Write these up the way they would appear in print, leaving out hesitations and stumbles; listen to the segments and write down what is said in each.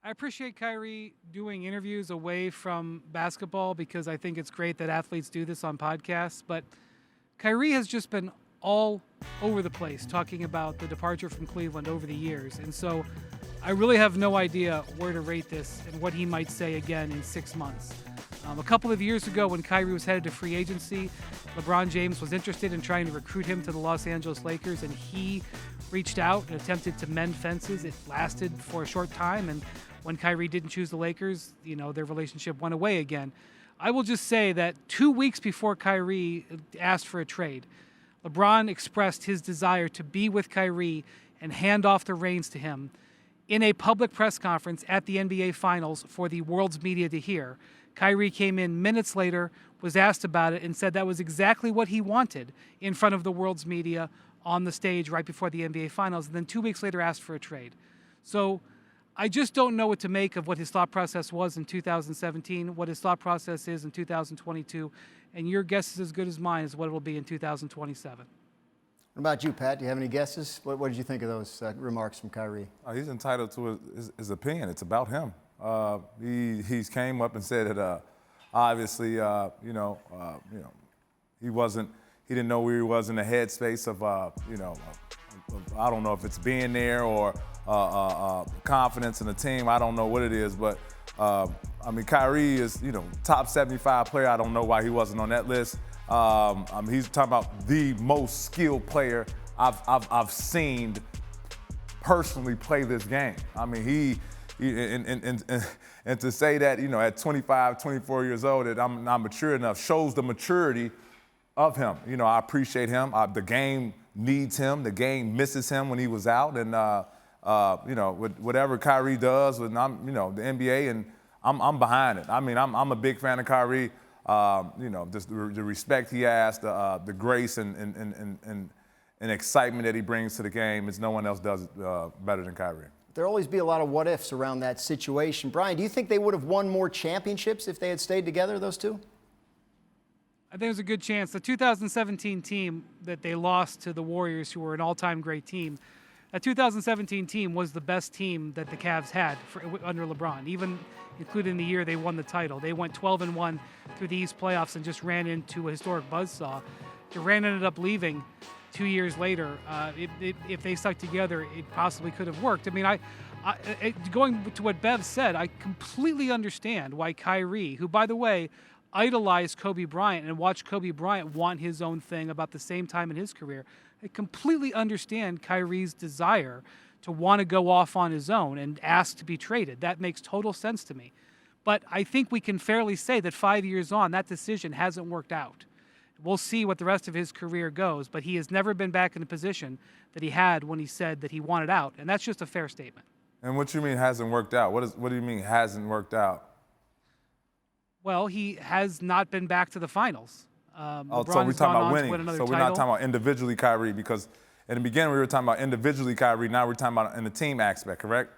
I appreciate Kyrie doing interviews away from basketball because I think it's great that athletes do this on podcasts. But Kyrie has just been all over the place talking about the departure from Cleveland over the years. And so I really have no idea where to rate this and what he might say again in 6 months. A couple of years ago when Kyrie was headed to free agency, LeBron James was interested in trying to recruit him to the Los Angeles Lakers, and he reached out and attempted to mend fences. It lasted for a short time, and when Kyrie didn't choose the Lakers, their relationship went away again. I will just say that 2 weeks before Kyrie asked for a trade, LeBron expressed his desire to be with Kyrie and hand off the reins to him in a public press conference at the NBA Finals for the world's media to hear. Kyrie came in minutes later, was asked about it, and said that was exactly what he wanted in front of the world's media on the stage right before the NBA Finals, and then 2 weeks later asked for a trade. So I just don't know what to make of what his thought process was in 2017, what his thought process is in 2022, and your guess is as good as mine as what it will be in 2027. What about you, Pat? Do you have any guesses? What did you think of those remarks from Kyrie? He's entitled to his opinion. It's about him. He's came up and said that obviously, he didn't know where he was in the headspace of, I don't know if it's being there or confidence in the team. I don't know what it is, but Kyrie is, top 75 player. I don't know why he wasn't on that list. He's talking about the most skilled player I've seen personally play this game. And to say that, at 25, 24 years old, that I'm not mature enough shows the maturity of him. I appreciate him. The game needs him. The game misses him when he was out. And, whatever Kyrie does with, the NBA, and I'm behind it. I'm a big fan of Kyrie. Just the respect he has, the grace and excitement that he brings to the game is no one else does it better than Kyrie. There'll always be a lot of what-ifs around that situation. Brian, do you think they would have won more championships if they had stayed together, those two? I think there's a good chance. The 2017 team that they lost to the Warriors, who were an all-time great team, that 2017 team was the best team that the Cavs had under LeBron, even including the year they won the title. They went 12-1 through the East playoffs and just ran into a historic buzzsaw. Durant ended up leaving 2 years later. If they stuck together, it possibly could have worked. Going to what Bev said, I completely understand why Kyrie, who, by the way, idolized Kobe Bryant and watched Kobe Bryant want his own thing about the same time in his career, I completely understand Kyrie's desire to want to go off on his own and ask to be traded. That makes total sense to me. But I think we can fairly say that 5 years on, that decision hasn't worked out. We'll see what the rest of his career goes, but he has never been back in the position that he had when he said that he wanted out, and that's just a fair statement. And what you mean hasn't worked out? What do you mean hasn't worked out? Well, he has not been back to the finals. So we're talking about winning. So we're not talking about individually Kyrie, because in the beginning we were talking about individually Kyrie. Now we're talking about in the team aspect, correct?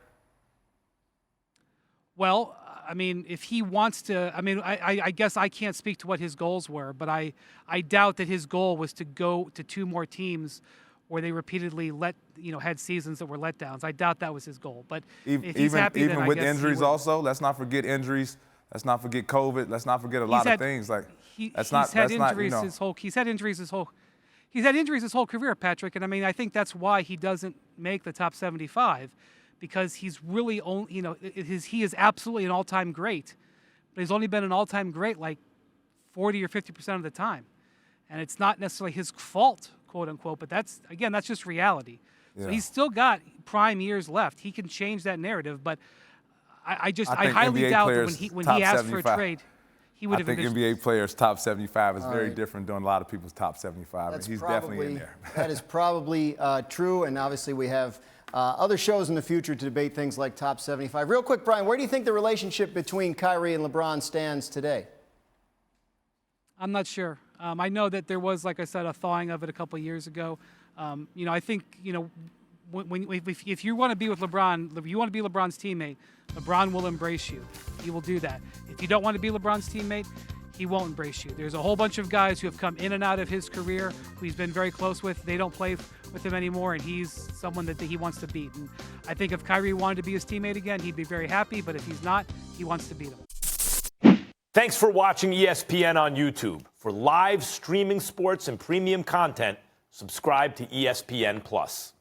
Well, if he wants to, I guess I can't speak to what his goals were, but I doubt that his goal was to go to two more teams where they repeatedly had seasons that were letdowns. I doubt that was his goal. But if he's happy, even then with I guess injuries also, let's not forget injuries. Let's not forget COVID. Let's not forget a lot of things. He's had injuries his whole career, Patrick. And I think that's why he doesn't make the top 75. Because he's really he is absolutely an all-time great, but he's only been an all-time great like 40 or 50% of the time, and it's not necessarily his fault, quote unquote. But that's just reality. Yeah. So he's still got prime years left. He can change that narrative, but I highly doubt that when he asked for a trade, he would have. I think NBA players top 75 is very different than a lot of people's top 75, and he's definitely in there. That is probably true, and obviously we have other shows in the future to debate things like top 75. Real quick, Brian, where do you think the relationship between Kyrie and LeBron stands today? I'm not sure. I know that there was, like I said, a thawing of it a couple of years ago. I think, if you want to be with LeBron, if you want to be LeBron's teammate, LeBron will embrace you. He will do that. If you don't want to be LeBron's teammate, he won't embrace you. There's a whole bunch of guys who have come in and out of his career who he's been very close with. They don't play with him anymore, and he's someone that he wants to beat. And I think if Kyrie wanted to be his teammate again, he'd be very happy. But if he's not, he wants to beat him. Thanks for watching ESPN on YouTube. For live streaming sports and premium content, subscribe to ESPN Plus.